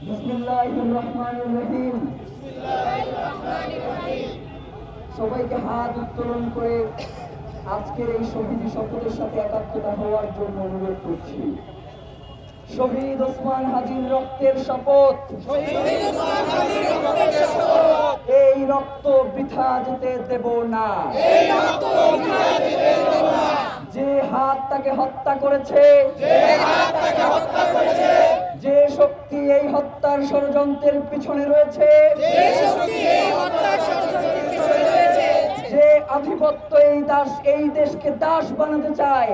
বিসমিল্লাহির রহমানির রহিম। সবাইকে হাত উত্তোলন করে আজকের এই শহীদ শপথের সাথে একাত্মতা হওয়ার জন্য অনুরোধ করছি। শহীদ ওসমান হাদির রক্তের শপথ, এই রক্ত বৃথা যেতে দেব না। যে হাত তাকে হত্যা করেছে, যে শক্তি এই হত্যার ষড়যন্ত্রের পিছনে রয়েছে, যে আধিপত্য এই দেশকে দাস বানাতে চায়,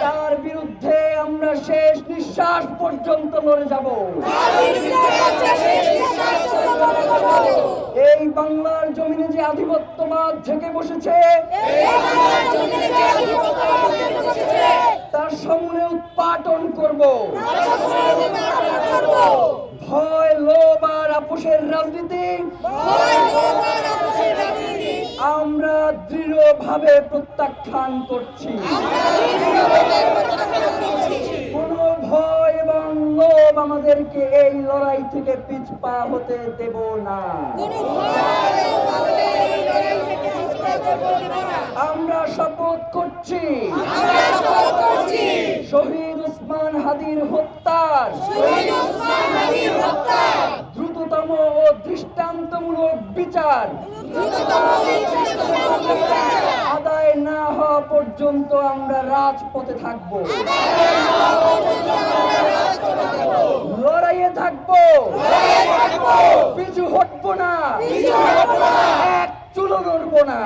তার বিরুদ্ধে আমরা শেষ নিঃশ্বাস পর্যন্ত লড়ে যাব। এই বাংলার জমিনে যে আধিপত্যবাদ ঝেঁকে বসেছে, তার সমূলে উৎপাটন করব। ভয়, লোভ আর আপোষের রাজনীতি আমরা দৃঢ়ভাবে প্রত্যাখ্যান করছি। কোন ভয় এবং লোভ আমাদেরকে এই লড়াই থেকে পিছপা হতে দেব না। আমরা শপথ করছি শহীদ ওসমান হাদির হত্যার দ্রুততম ও দৃষ্টান্তমূলক বিচার আদায় না হওয়া পর্যন্ত আমরা রাজপথে থাকবো, লড়াইয়ে থাকবো, পিছু হটবো না, এক চুলো নড়বো না।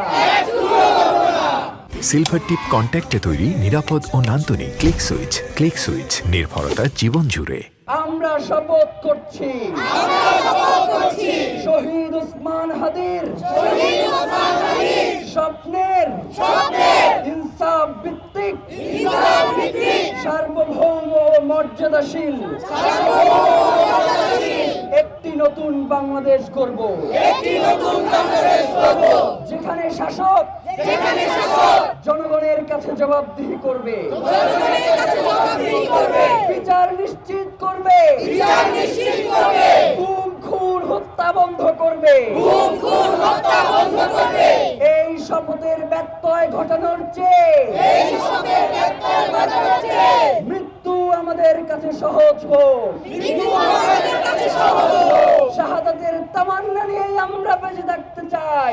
সিলভার টিপ কন্ট্যাক্টে তৈরি নিরাপদ ও নান্দনিক ক্লিক সুইচ নির্ভরতা জীবন জুড়ে। আমরা শপথ করছি শহীদ ওসমান হাদির স্বপ্নের ইনসাফ ভিত্তিক সার্বভৌম ও মর্যাদাশীল একটি নতুন বাংলাদেশ করব, যেখানে শাসক জনগণের কাছে জবাবদিহি করবে, বিচার নিশ্চিত করবে, গুম খুন হত্যা বন্ধ করবে। এই শপথের ব্যত্যয় ঘটানোর চেয়ে মৃত্যু আমাদের কাছে সহজ হোক। শাহাদাতের তামান্না নিয়ে আমরা বেঁচে থাকতে চাই,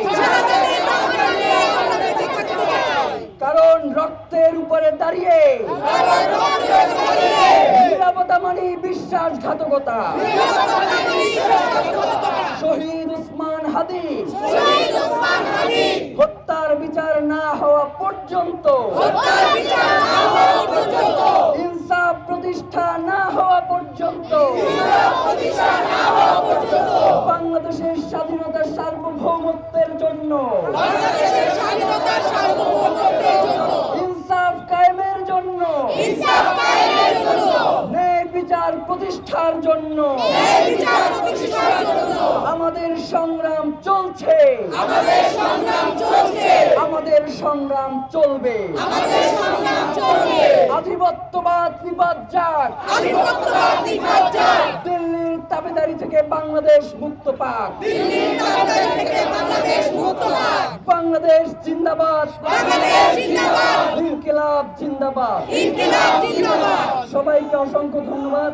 কারণ রক্তের উপরে দাঁড়িয়ে নিরাপত্তা মানে বিশ্বাসঘাতকতা। শহীদ ওসমান হাদি হত্যার বিচার না হওয়া পর্যন্ত, ইনসাফ প্রতিষ্ঠা না হওয়া পর্যন্ত, বাংলাদেশের স্বাধীনতার সার্বভৌমত্বের জন্য, ইনসাফ কায়েমের জন্য, ন্যায় বিচার প্রতিষ্ঠার জন্য আমাদের সংগ্রাম চলছে, আমাদের সংগ্রাম চলবে। আধিপত্যবাদ নিপাত যাক, দিল্লির তাবেদারি থেকে বাংলাদেশ মুক্ত পাক। বাংলাদেশ জিন্দাবাদ, ইনকিলাব জিন্দাবাদ। সবাইকে অসংখ্য ধন্যবাদ।